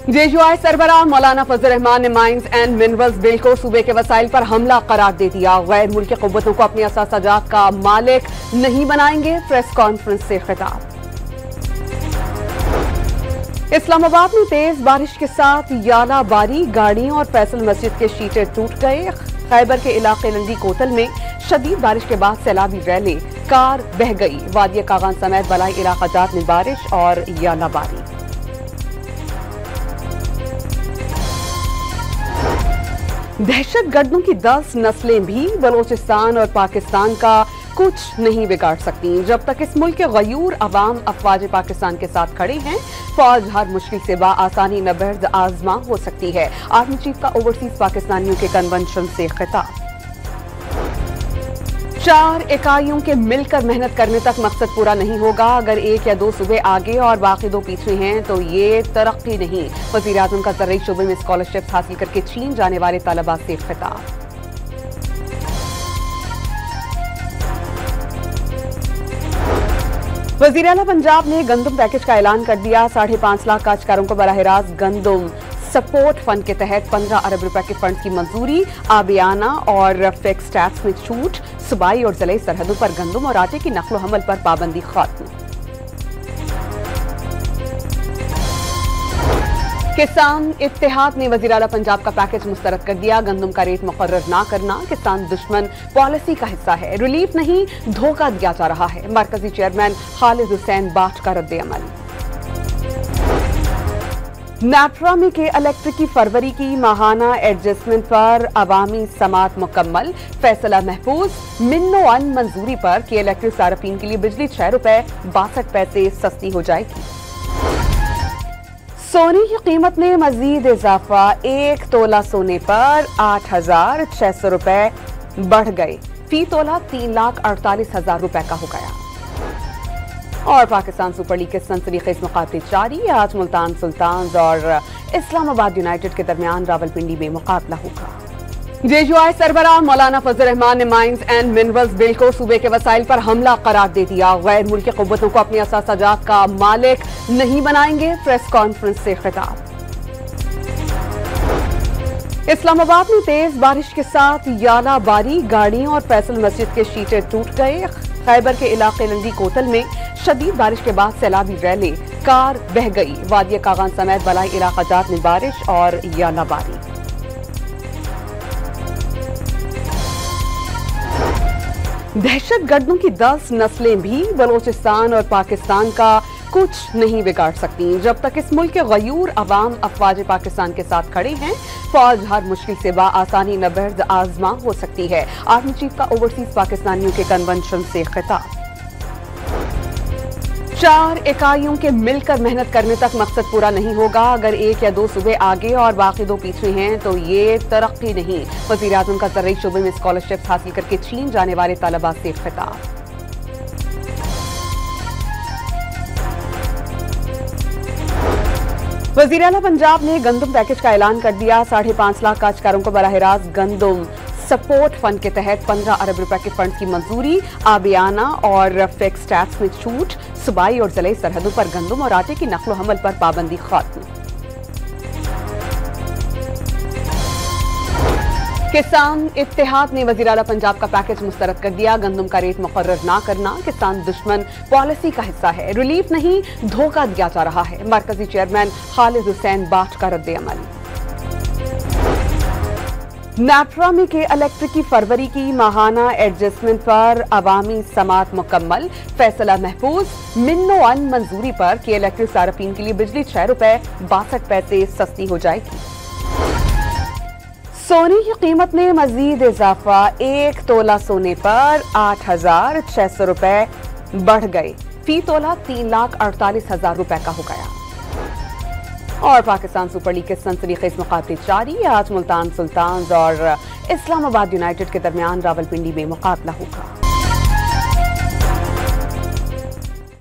JUI सरबराह मौलाना फजल रहमान ने mines and minerals bill को सूबे के वसाइल पर हमला करार दे दिया। गैर मुल्की कुव्वतों को अपनी असासाजात का मालिक नहीं बनाएंगे। प्रेस कॉन्फ्रेंस से खिताब। इस्लामाबाद में तेज बारिश के साथ याला बारी, गाड़ियों और फैसल मस्जिद के शीटे टूट गए। खैबर के इलाके लंडी कोतल में शदीद बारिश के बाद सैलाबी रैली, कार बह गई। वादिया कागान समेत बलाई इलाकाजात में बारिश और याला बारी। दहशत गर्दों की 10 नस्लें भी बलोचिस्तान और पाकिस्तान का कुछ नहीं बिगाड़ सकती। जब तक इस मुल्क के गयूर अवाम अफवाज पाकिस्तान के साथ खड़े हैं, फौज हर मुश्किल से बाआसानी नबर्द आजमा हो सकती है। आर्मी चीफ का ओवरसीज पाकिस्तानियों के कन्वेंशन से खिताब। 4 इकाइयों के मिलकर मेहनत करने तक मकसद पूरा नहीं होगा। अगर एक या दो सूबे आगे और बाकी 2 पीछे हैं तो ये तरक्की नहीं। वज़ीर-ए-आज़म का ज़र्ई शोबे में स्कॉलरशिप हासिल करके चीन जाने वाले तलबा से खिताब। वज़ीर आला पंजाब ने गंदम पैकेज का ऐलान कर दिया। 5.5 लाख काश्तकारों को बराह रास्त गंदम सपोर्ट फंड के तहत 15 अरब रुपए के फंड की मंजूरी। आबियाना और फिक्स टैक्स में छूट। सूबाई और जिले सरहदों पर गंदम और आटे की नकलो हमल पर पाबंदी खत्म। किसान इत्तेहाद ने वज़ीर आला पंजाब का पैकेज मुस्तरद कर दिया। गंदम का रेट मुकर्रर ना करना किसान दुश्मन पॉलिसी का हिस्सा है। रिलीफ नहीं, धोखा दिया जा रहा है। मरकजी चेयरमैन खालिद हुसैन बाट का रद्द-ए-अमल। नाट्रामी के इलेक्ट्रिक की फरवरी की माहाना एडजस्टमेंट पर अवामी समात मुकम्मल। फैसला महफूज। मिन्नो अन मंजूरी पर के इलेक्ट्रिक सार्फिन के लिए बिजली 6 रुपए 62 पैसे सस्ती हो जाएगी। सोने की कीमत में मजीद इजाफा। 1 तोला सोने पर 8,600 रुपए बढ़ गए। फी तोला 3,48,000 रुपए का हो गया। और पाकिस्तान सुपर लीग के सनसनीखेज मुकाबले जारी। आज मुल्तान सुल्तान्स और इस्लामाबाद यूनाइटेड के दरमियान रावलपिंडी में मुकाबला होगा। जेयूआई सरबराह मौलाना फजल रहमान ने माइंस एंड मिनरल्स बिल को सूबे के वसाइल पर हमला करार दे दिया। गैर मुल्की कुव्वतों को अपनी असासाजात का मालिक नहीं बनाएंगे। प्रेस कॉन्फ्रेंस से खिताब। इस्लामाबाद में तेज बारिश के साथ याला बारी, गाड़ियों और फैसल मस्जिद के शीटे टूट गए। खैबर के इलाके लंडी कोतल में शदीद बारिश के बाद सैलाबी रैली, कार बह गई। वादिया कागान समेत बलाई इलाकाजात में बारिश और याला बारी। दहशत गर्दों की 10 नस्लें भी बलोचिस्तान और पाकिस्तान का कुछ नहीं बिगाड़ सकती। जब तक इस मुल्क के गयूर अवाम अफवाज पाकिस्तान के साथ खड़े हैं, फौज हर मुश्किल से बाआसानी नबर्द आजमा हो सकती है। आर्मी चीफ का ओवरसीज पाकिस्तानियों के कन्वेंशन से खिताब। 4 इकाइयों के मिलकर मेहनत करने तक मकसद पूरा नहीं होगा। अगर एक या दो सूबे आगे और बाकी 2 पीछे हैं तो ये तरक्की नहीं। वज़ीर-ए-आज़म का ज़र्ई शोबे में स्कॉलरशिप हासिल करके चीन जाने वाले तलबा से खिताब। वज़ीर आला पंजाब ने गंदम पैकेज का ऐलान कर दिया। 5.5 लाख काश्तकारों को बराह रास्त गंदम सपोर्ट फंड के तहत 15 अरब रुपए के फंड की मंजूरी। आबियाना और फिक्स टैक्स में छूट। सूबाई और जिले सरहदों पर गंदम और आटे की नकलो हमल पर पाबंदी खत्म। किसान इत्तेहाद ने वज़ीर आला पंजाब का पैकेज मुस्तरद कर दिया। गंदम का रेट मुकर्रर ना करना किसान दुश्मन पॉलिसी का हिस्सा है। रिलीफ नहीं, धोखा दिया जा रहा है। मरकजी चेयरमैन खालिद हुसैन बाट का रद्द-ए-अमल। नाट्रामी के इलेक्ट्रिक की फरवरी की माहाना एडजस्टमेंट पर अवामी समात मुकम्मल। फैसला महफूज। मिन्नो अन मंजूरी पर के इलेक्ट्रिक सार्फिन के लिए बिजली 6 रुपए 62 पैसे सस्ती हो जाएगी। सोने की कीमत में मजीद इजाफा। 1 तोला सोने पर 8,600 रुपए बढ़ गए। फी तोला 3,48,000 रुपए का हो गया। और पाकिस्तान सुपर लीग के सनसनीखेज मुकाबले जारी। आज मुल्तान सुल्तान्स और इस्लामाबाद यूनाइटेड के दरमियान रावलपिंडी में मुकाबला होगा।